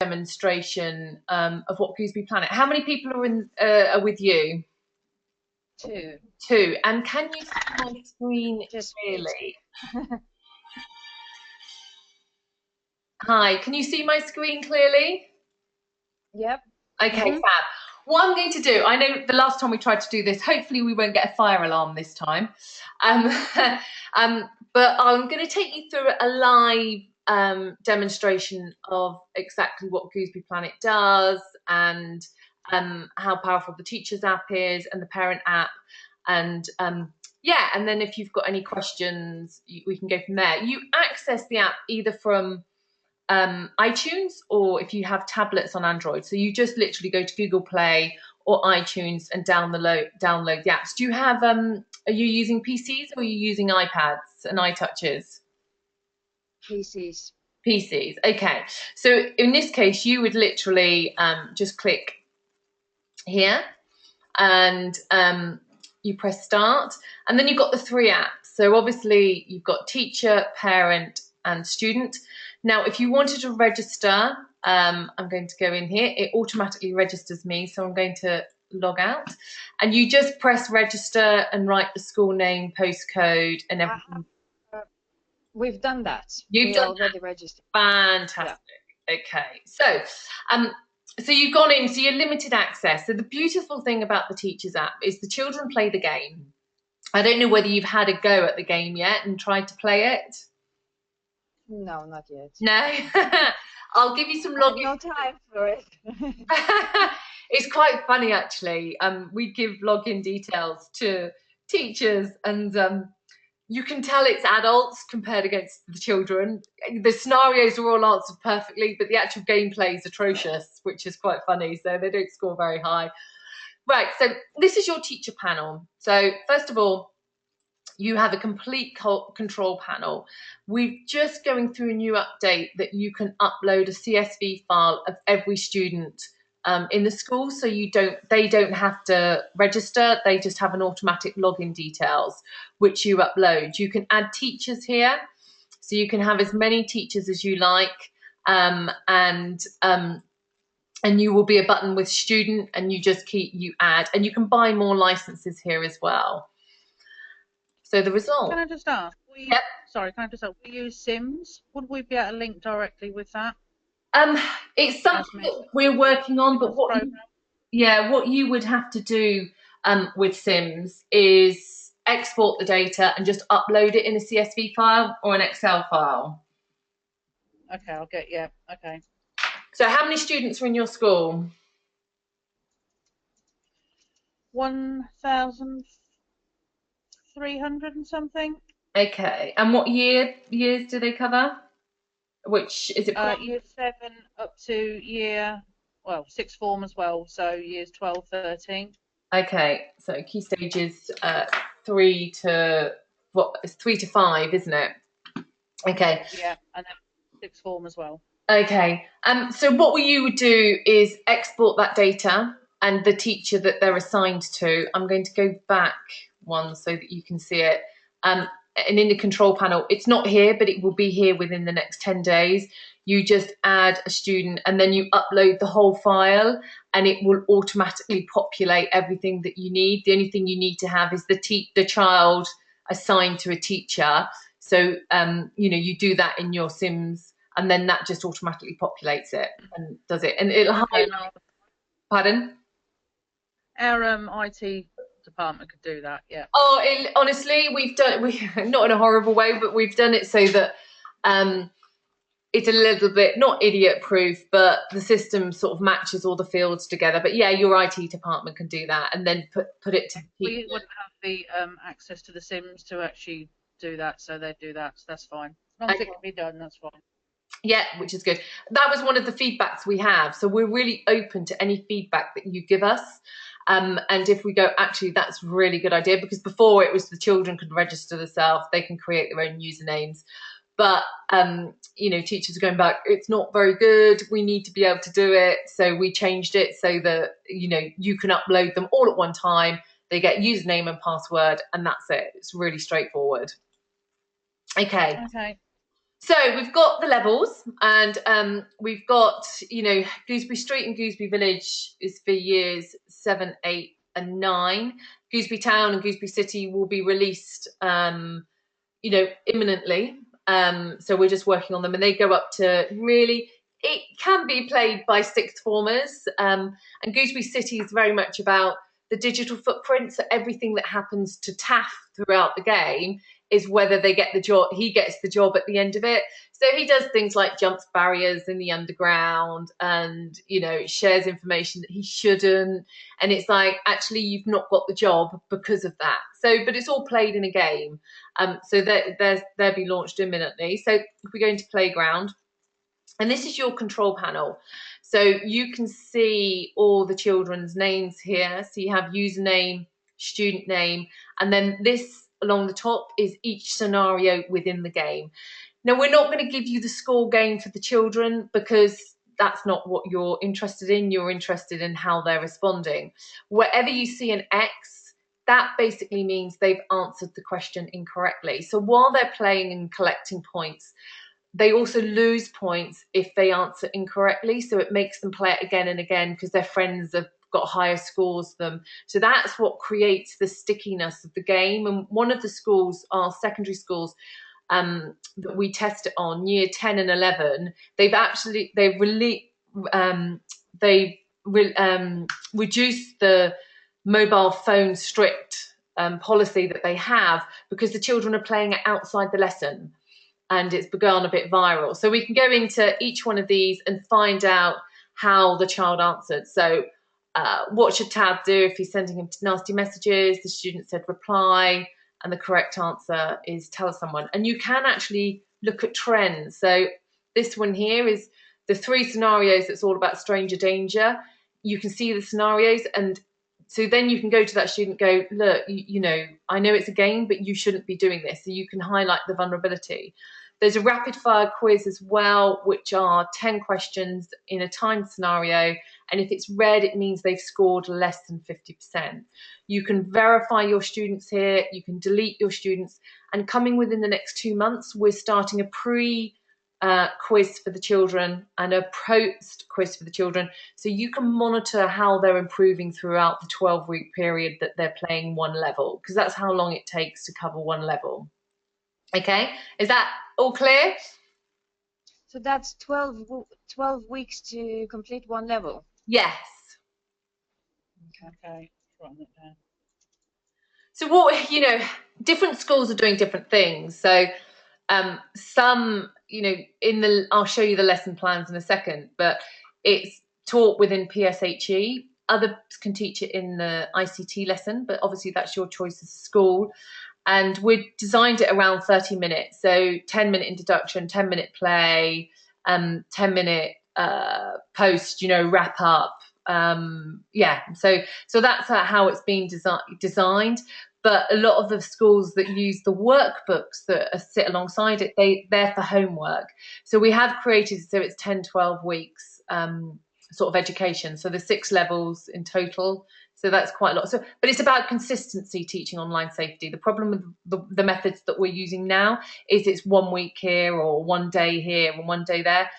demonstration of what Gooseberry Planet. How many people are with you? Two. And can you see my screen clearly? Hi, can you see my screen clearly? Yep. Okay, fab. What I'm going to do, I know the last time we tried to do this, hopefully we won't get a fire alarm this time. But I'm going to take you through a live demonstration of exactly what Gooseberry Planet does and how powerful the Teachers app is and the Parent app. And yeah, and then if you've got any questions, we can go from there. You access the app either from iTunes or if you have tablets on Android. So you just literally go to Google Play or iTunes and download the apps. Do you have, are you using PCs or are you using iPads and iTouches? PCs. PCs, okay. So in this case, you would literally just click here and you press start, and then you've got the three apps. So obviously you've got teacher, parent, and student. Now, if you wanted to register, I'm going to go in here. It automatically registers me, so I'm going to log out. And you just press register and write the school name, postcode, and everything. We've done that. You've already registered. Fantastic. Yeah. Okay. So you've gone in, so you're limited access. So the beautiful thing about the Teachers app is the children play the game. I don't know whether you've had a go at the game yet and tried to play it. No, not yet. No? I'll give you some login. No time for it. It's quite funny, actually. We give login details to teachers, and you can tell it's adults compared against the children. The scenarios are all answered perfectly, but the actual gameplay is atrocious, which is quite funny. So they don't score very high. Right, so this is your teacher panel. So first of all, you have a complete control panel. We're just going through a new update that you can upload a CSV file of every student in the school, so they don't have to register. They just have an automatic login details which you upload. You can add teachers here, so you can have as many teachers as you like, and you will be a button with student, and you add, and you can buy more licenses here as well. So the result. Can I just ask? Yep. Sorry, can I just ask? We use Sims. Would we be able to link directly with that? It's something that we're working on, but what you would have to do with Sims is export the data and just upload it in a CSV file or an Excel file. Okay, I'll get you. Okay. So how many students are in your school? 1,300 and something. Okay, and what years do they cover? Which is it? Year 7 up to sixth form as well, so years 12, 13. Okay, so key stages 3 to 5, isn't it? Okay. Yeah, and then sixth form as well. Okay. So what you would do is export that data and the teacher that they're assigned to. I'm going to go back one so that you can see it. And in the control panel, it's not here, but it will be here within the next 10 days. You just add a student and then you upload the whole file, and it will automatically populate everything that you need. The only thing you need to have is the child assigned to a teacher. So, you do that in your Sims, and then that just automatically populates it and does it. And it'll highlight. Pardon? Our IT department could do that, yeah. Oh, honestly, not in a horrible way, but we've done it so that it's a little bit not idiot proof, but the system sort of matches all the fields together. But yeah, your IT department can do that and then put it to people. We wouldn't have the access to the Sims to actually do that, so they'd do that, so that's fine. As long as it can be done, that's fine. Yeah, which is good. That was one of the feedbacks we have, so we're really open to any feedback that you give us. And if we go, actually, that's a really good idea, because before it was the children could register themselves, they can create their own usernames. But, teachers are going back, it's not very good, we need to be able to do it. So we changed it so that, you can upload them all at one time. They get username and password, and that's it. It's really straightforward. Okay. So we've got the levels, and we've got, Gooseberry Street and Gooseberry Village is for years 7, 8, and 9. Gooseberry Town and Gooseberry City will be released, imminently. So we're just working on them, and they go up to really. It can be played by sixth formers, and Gooseberry City is very much about the digital footprint. So everything that happens to Taff throughout the game is whether they get the job. He gets the job at the end of it. So he does things like jumps barriers in the underground, and shares information that he shouldn't. And it's like, actually, you've not got the job because of that. So, but it's all played in a game. So they'll be launched imminently. So if we go into playground, and this is your control panel. So you can see all the children's names here. So you have username, student name, and then this along the top is each scenario within the game. Now, we're not going to give you the score game for the children because that's not what you're interested in. You're interested in how they're responding. Wherever you see an X, that basically means they've answered the question incorrectly. So while they're playing and collecting points, they also lose points if they answer incorrectly. So it makes them play it again and again because their friends have got higher scores than them. So that's what creates the stickiness of the game. And one of the schools, our secondary schools, that we test it on, year 10 and 11, they've reduced the mobile phone strict policy that they have because the children are playing it outside the lesson, and it's begun a bit viral. So we can go into each one of these and find out how the child answered. So what should Tab do if he's sending him nasty messages? The student said reply, and the correct answer is tell someone. And you can actually look at trends. So this one here is the 3 scenarios that's all about stranger danger. You can see the scenarios, and so then you can go to that student and go, look, I know it's a game, but you shouldn't be doing this. So you can highlight the vulnerability. There's a rapid fire quiz as well, which are 10 questions in a timed scenario. And if it's red, it means they've scored less than 50%. You can verify your students here. You can delete your students. And coming within the next 2 months, we're starting a quiz for the children and a post quiz for the children. So you can monitor how they're improving throughout the 12-week period that they're playing one level, because that's how long it takes to cover one level. Okay, is that all clear? So that's 12 weeks to complete one level? Yes. Okay, writing it down. So what, different schools are doing different things. So some, I'll show you the lesson plans in a second, but it's taught within PSHE. Others can teach it in the ICT lesson, but obviously that's your choice as a school. And we designed it around 30 minutes. So 10-minute introduction, 10-minute play, 10-minute post, wrap up. So that's how it's been designed. But a lot of the schools that use the workbooks that sit alongside it, they're for homework. So we have created, so it's 10, 12 weeks sort of education. So there's 6 levels in total. So that's quite a lot. So, but it's about consistency teaching online safety. The problem with the methods that we're using now is it's 1 week here or 1 day here and 1 day there.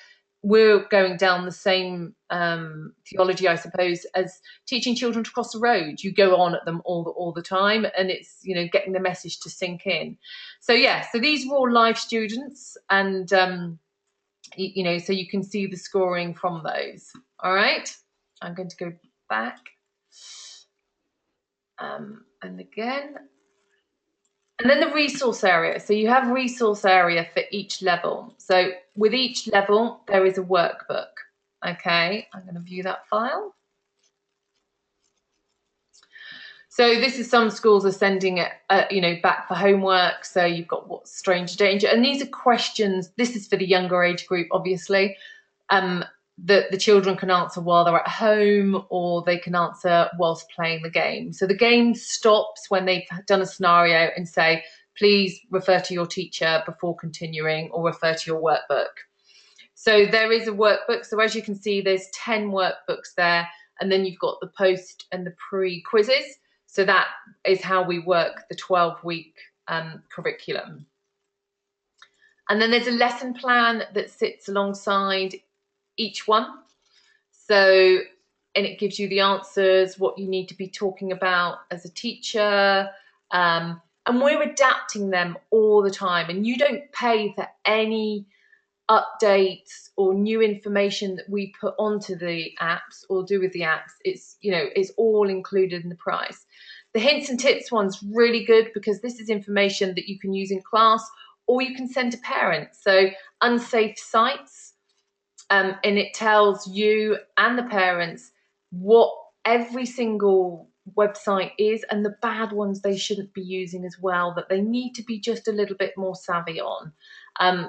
We're going down the same theology, I suppose, as teaching children to cross the road. You go on at them all the time, and it's getting the message to sink in. So so these were all live students, and so you can see the scoring from those. All right, I'm going to go back. And again, and then the resource area. So you have resource area for each level. So with each level, there is a workbook. Okay, I'm going to view that file. So this is, some schools are sending it, back for homework. So you've got what's stranger danger, and these are questions. This is for the younger age group, obviously. That the children can answer while they're at home, or they can answer whilst playing the game. So the game stops when they've done a scenario and say, please refer to your teacher before continuing, or refer to your workbook. So there is a workbook. So as you can see, there's 10 workbooks there, and then you've got the post and the pre-quizzes. So that is how we work the 12-week curriculum. And then there's a lesson plan that sits alongside each one. So, and it gives you the answers, what you need to be talking about as a teacher. And we're adapting them all the time. And you don't pay for any updates or new information that we put onto the apps or do with the apps. It's, you know, it's all included in the price. The hints and tips one's really good because this is information that you can use in class or you can send to parents. So unsafe sites, and it tells you and the parents what every single website is and the bad ones they shouldn't be using as well, that they need to be just a little bit more savvy on.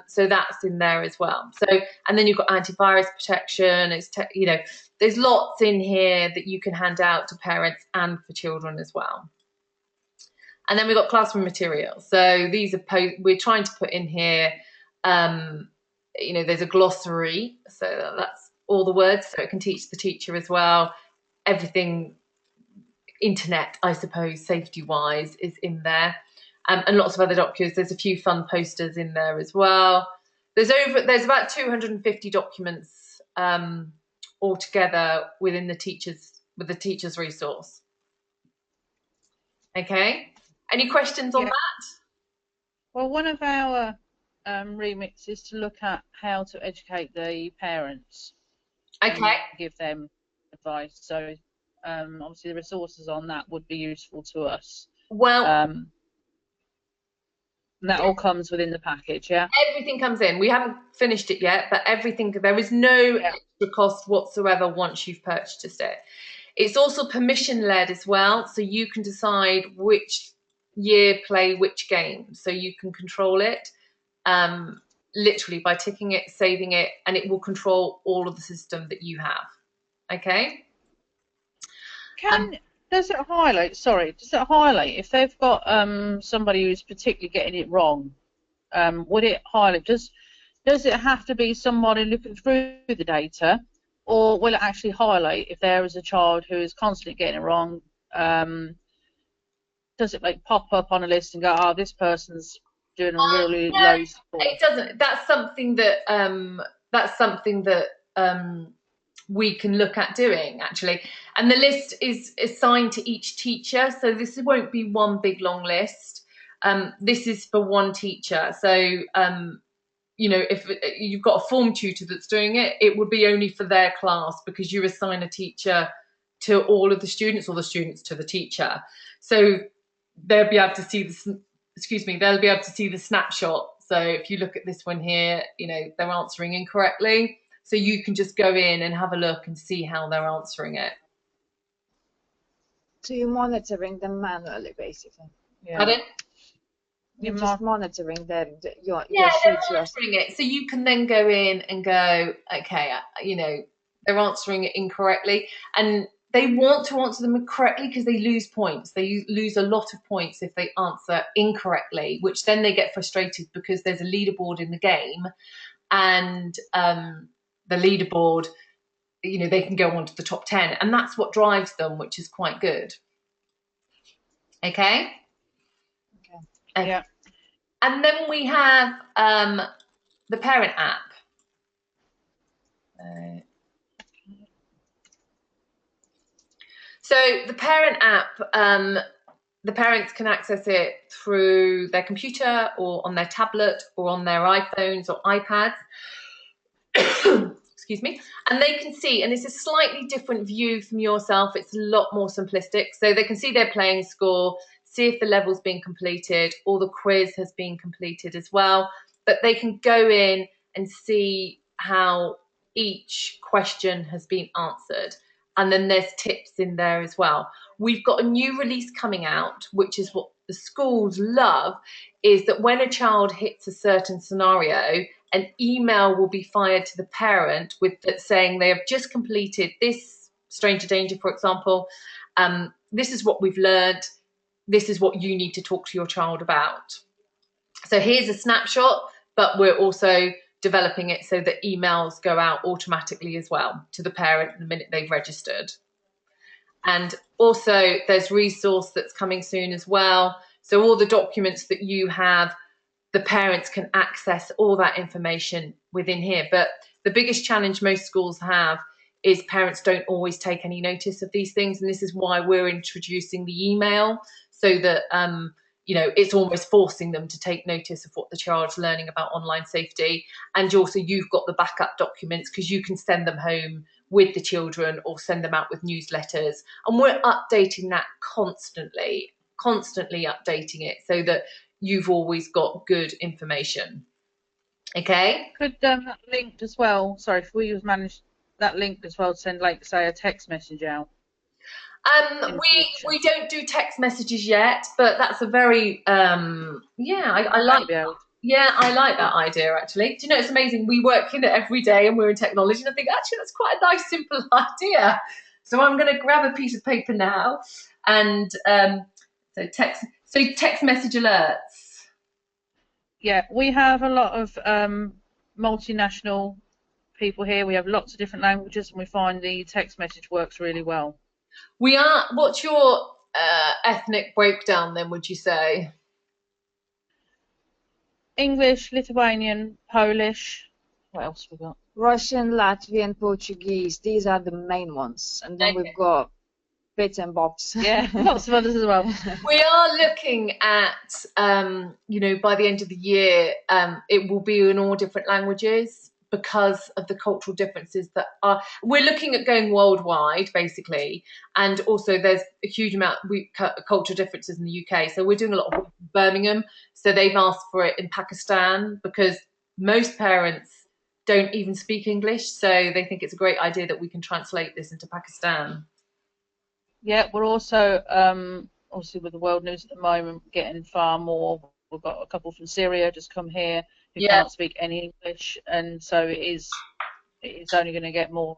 So that's in there as well. So, and then you've got antivirus protection. You know, there's lots in here that you can hand out to parents and for children as well. And then we've got classroom materials. So these are we're trying to put in here. You know, there's a glossary, so that's all the words, so it can teach the teacher as well. Everything internet, I suppose, safety-wise, is in there, and lots of other documents. There's a few fun posters in there as well. There's about 250 documents altogether within the teacher's resource. Okay, any questions on that? Well, one of our remits is to look at how to educate the parents. Okay. And give them advice. So obviously the resources on that would be useful to us. Well, and that all comes within the package, yeah? Everything comes in. We haven't finished it yet, but everything, there is no extra cost whatsoever once you've purchased it. It's also permission-led as well, so you can decide which year play which game. So you can control it literally by ticking it, saving it, and it will control all of the system that you have. Okay? Does it highlight if they've got somebody who's particularly getting it wrong? Would it highlight? Does it have to be somebody looking through the data, or will it actually highlight if there is a child who is constantly getting it wrong? Does it like pop up on a list and go, oh, this person's doing a really low score? It doesn't. That's something that we can look at doing, actually. And the list is assigned to each teacher, so this won't be one big long list. This is for one teacher. So, you know, if you've got a form tutor that's doing it, it would be only for their class because you assign a teacher to all of the students or the students to the teacher. So they'll be able to see they'll be able to see the snapshot. So if you look at this one here, you know, they're answering incorrectly. So you can just go in and have a look and see how they're answering it. So you're monitoring them manually, basically. Yeah. Pardon? You're just monitoring your they're sheets. monitoring it. So you can then go in and go, okay, you know, they're answering it incorrectly. And they want to answer them correctly because they lose points. They lose a lot of points if they answer incorrectly, which then they get frustrated because there's a leaderboard in the game. And the leaderboard, you know, they can go on to the top 10. And that's what drives them, which is quite good. Okay? Okay. Yeah. And then we have the parent app. So the parent app, the parents can access it through their computer or on their tablet or on their iPhones or iPads. Excuse me. And they can see, and it's a slightly different view from yourself. It's a lot more simplistic. So they can see their playing score, see if the level's been completed or the quiz has been completed as well. But they can go in and see how each question has been answered. And then there's tips in there as well. We've got a new release coming out, which is what the schools love, is that when a child hits a certain scenario, an email will be fired to the parent with saying they have just completed this stranger danger, for example. This is what we've learned. This is what you need to talk to your child about. So here's a snapshot, but we're also developing it so that emails go out automatically as well to the parent the minute they've registered. And also there's resource that's coming soon as well. So all the documents that you have the parents can access all that information within here. But the biggest challenge most schools have is parents don't always take any notice of these things, and this is why we're introducing the email, so that it's almost forcing them to take notice of what the child's learning about online safety. And also you've got the backup documents, because you can send them home with the children or send them out with newsletters, and we're updating that constantly updating it, so that you've always got good information. Okay. Could that linked as well, sorry, if we managed that link as well to send, like, say, a text message out? We don't do text messages yet, but that's a very I like that idea, actually. Do you know, it's amazing, we work in it every day and we're in technology, and I think actually that's quite a nice simple idea. So I'm going to grab a piece of paper now, and so text message alerts. Yeah, we have a lot of multinational people here. We have lots of different languages, and we find the text message works really well. What's your ethnic breakdown then, would you say? English, Lithuanian, Polish. What else we got? Russian, Latvian, Portuguese. These are the main ones, and then we've got bits and bobs. Yeah, lots of others as well. We are looking at, by the end of the year, it will be in all different languages, because of the cultural differences that are. We're looking at going worldwide, basically, and also there's a huge amount cultural differences in the UK. So we're doing a lot of work in Birmingham. So they've asked for it in Pakistan, because most parents don't even speak English. So they think it's a great idea that we can translate this into Pakistan. Yeah, we're also, obviously with the world news at the moment, getting far more. We've got a couple from Syria just come here who can't speak any English, and so it's only going to get more,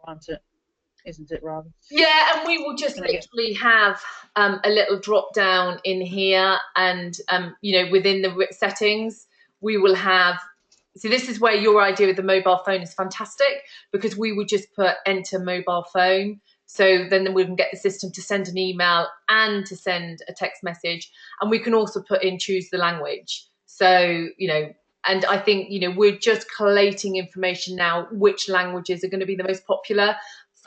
isn't it, rather? Yeah, and we will just literally have a little drop down in here, and within the settings we will have. So this is where your idea of the mobile phone is fantastic, because we would just put enter mobile phone. So then we can get the system to send an email and to send a text message, and we can also put in choose the language. So and I think we're just collating information now, which languages are going to be the most popular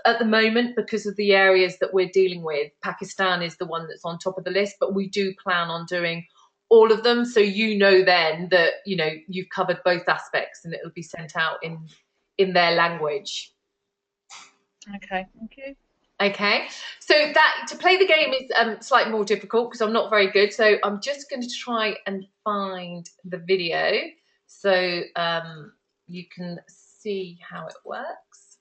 at the moment, because of the areas that we're dealing with. Pakistan is the one that's on top of the list, but we do plan on doing all of them, so then that you've covered both aspects, and it'll be sent out in their language. Okay, thank you. Okay, so that to play the game is slightly more difficult, because I'm not very good. So I'm just going to try and find the video, so you can see how it works.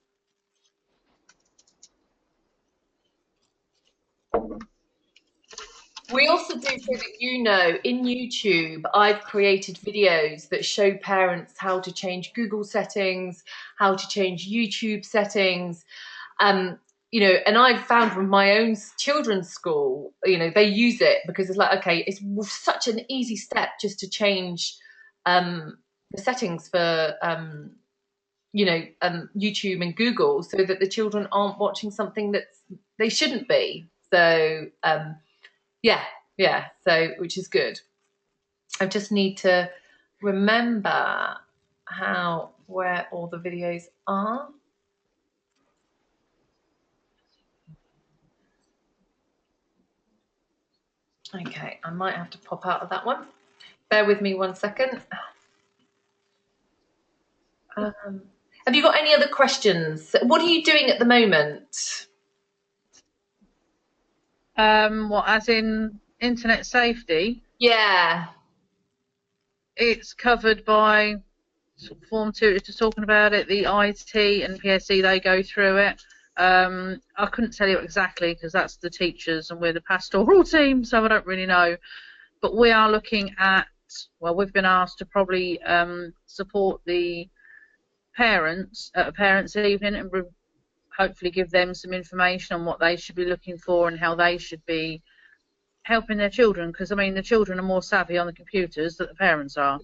We also do, so that in YouTube, I've created videos that show parents how to change Google settings, how to change YouTube settings. And I've found from my own children's school, they use it because it's like, okay, it's such an easy step just to change the settings for YouTube and Google, so that the children aren't watching something that they shouldn't be. So so which is good. I just need to remember where all the videos are. Okay, I might have to pop out of that one. Bear with me 1 second. Have you got any other questions? What are you doing at the moment? What, as in internet safety? Yeah. It's covered by Form 2, just talking about it. The IT and PSE, they go through it. I couldn't tell you exactly, because that's the teachers and we're the pastoral team, so I don't really know. But we are looking at, we've been asked to probably support the parents at a parents' evening, and hopefully give them some information on what they should be looking for and how they should be helping their children, because I mean the children are more savvy on the computers than the parents are.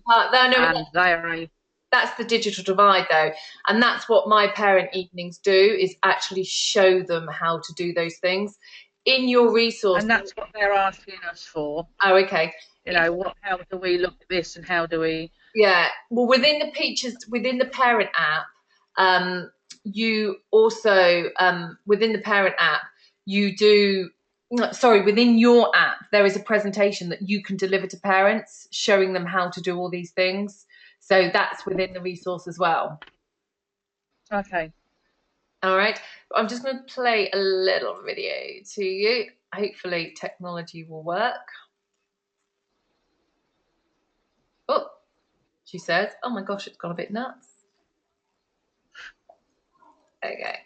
That's the digital divide, though, and that's what my parent evenings do, is actually show them how to do those things in your resource. And that's what they're asking us for. Oh, okay. You know, how do we look at this and how do we? Yeah, well, within the parent app, you also within the parent app, you do. Sorry, within your app, there is a presentation that you can deliver to parents, showing them how to do all these things. So that's within the resource as well. Okay. All right, I'm just going to play a little video to you. Hopefully, technology will work. Oh, she says, "Oh my gosh, it's gone a bit nuts." Okay.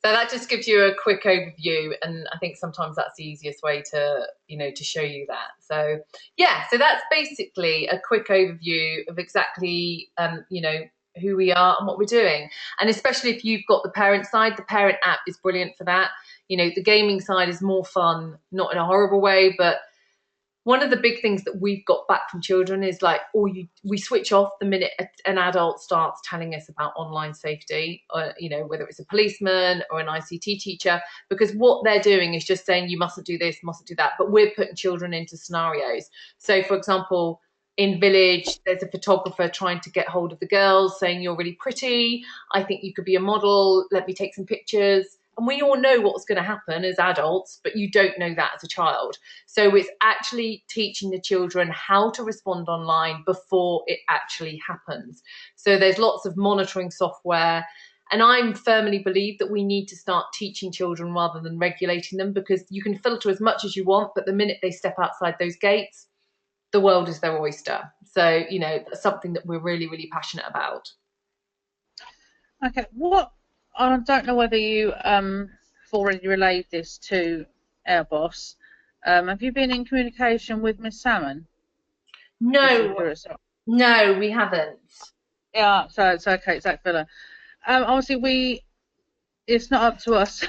So that just gives you a quick overview, and I think sometimes that's the easiest way to, to show you that. So yeah, so that's basically a quick overview of exactly, who we are and what we're doing. And especially if you've got the parent side, the parent app is brilliant for that. The gaming side is more fun, not in a horrible way, but one of the big things that we've got back from children is like, we switch off the minute an adult starts telling us about online safety, or, whether it's a policeman or an ICT teacher, because what they're doing is just saying you mustn't do this, mustn't do that. But we're putting children into scenarios. So, for example, in Village, there's a photographer trying to get hold of the girls, saying you're really pretty. I think you could be a model. Let me take some pictures. And we all know what's going to happen as adults, but you don't know that as a child. So it's actually teaching the children how to respond online before it actually happens. So there's lots of monitoring software. And I firmly believe that we need to start teaching children rather than regulating them, because you can filter as much as you want, but the minute they step outside those gates, the world is their oyster. So, that's something that we're really, really passionate about. Okay, I don't know whether you have already relayed this to our boss. Have you been in communication with Miss Salmon? No, we haven't. Yeah, so it's okay, Zach Villa. Obviously, it's not up to us.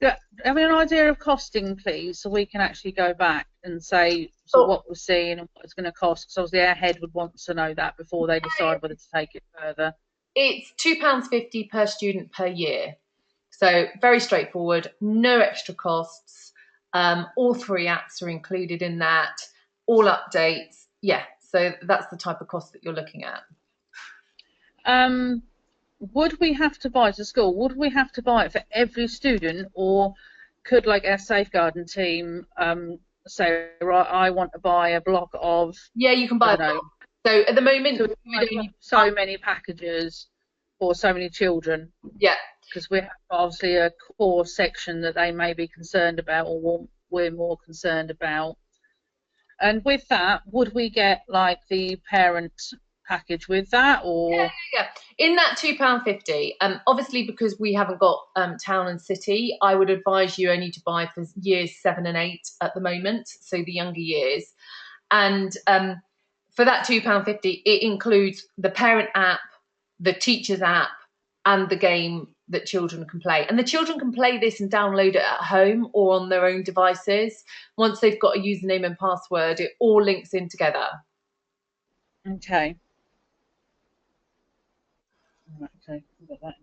Have an idea of costing, please, so we can actually go back and say what we're seeing and what it's going to cost. Because obviously our head would want to know that before they decide whether to take it further. It's £2.50 per student per year. So very straightforward, no extra costs. All 3 apps are included in that, all updates. Yeah, so that's the type of cost that you're looking at. Would we have to buy to school? Would we have to buy it for every student, or could like our safeguarding team say, right, I want to buy a block of? Yeah, you can buy. So at the moment, so many packages for so many children. Yeah. Because we have obviously a core section that they may be concerned about, or we're more concerned about. And with that, would we get like the parent package with that, or? Yeah. In that £2.50, obviously because we haven't got town and city, I would advise you only to buy for years 7 and 8 at the moment, so the younger years. And for that £2.50, it includes the parent app, the teacher's app, and the game that children can play. And the children can play this and download it at home or on their own devices. Once they've got a username and password, it all links in together. Okay. Okay, got that.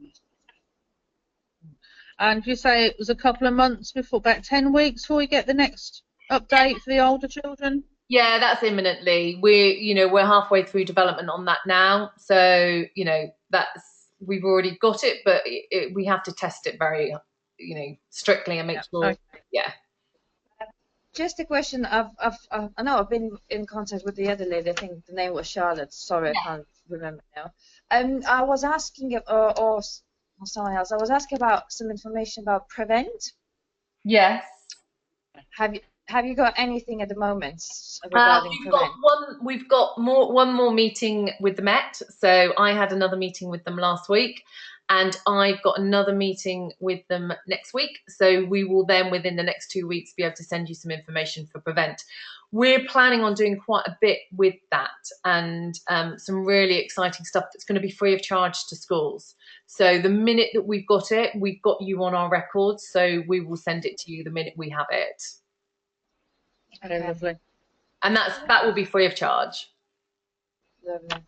And you say it was a couple of months before, about 10 weeks before we get the next update for the older children? Yeah, that's imminently. We're halfway through development on that now. So, that's we've already got it, but we have to test it very, strictly and make sure. Okay. Yeah. Just a question. I know I've been in contact with the other lady. I think the name was Charlotte. Sorry, I can't remember now. I was asking, or someone else. I was asking about some information about Prevent. Yes. Have you got anything at the moment regarding Prevent? We've got one more meeting with the Met. So I had another meeting with them last week, and I've got another meeting with them next week. So we will then, within the next 2 weeks, be able to send you some information for Prevent. We're planning on doing quite a bit with that, and some really exciting stuff that's going to be free of charge to schools. So the minute that we've got it, we've got you on our records. So we will send it to you the minute we have it. Okay. Lovely. And that will be free of charge. Lovely. Have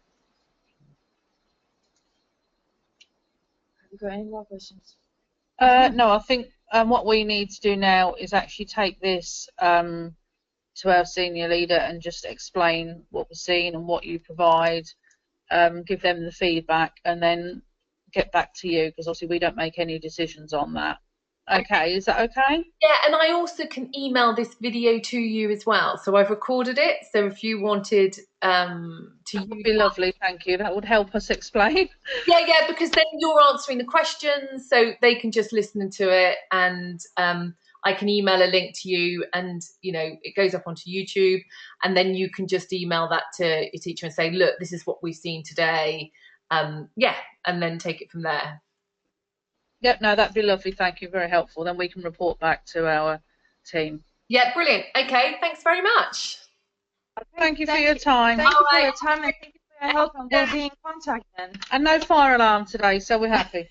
you got any more questions? No, I think what we need to do now is actually take this to our senior leader and just explain what we're seeing and what you provide, give them the feedback, and then get back to you, because obviously we don't make any decisions on that. Okay, is that okay? Yeah, and I also can email this video to you as well. So I've recorded it. So if you wanted to That would be lovely, thank you. That would help us explain. Yeah, because then you're answering the questions, so they can just listen to it, and I can email a link to you, and it goes up onto YouTube, and then you can just email that to your teacher and say, look, this is what we've seen today. And then take it from there. Yep, no, that'd be lovely, thank you, very helpful. Then we can report back to our team. Yeah, brilliant. Okay, thanks very much. Thank you for your time. Thank you for your time, and thank you for your help, and we'll be in contact then. And no fire alarm today, so we're happy.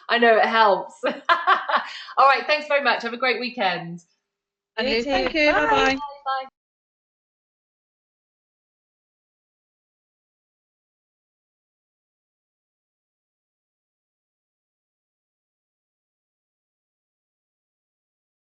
I know, it helps. All right, thanks very much. Have a great weekend. And You you, too. thank you, Bye. bye-bye. Bye.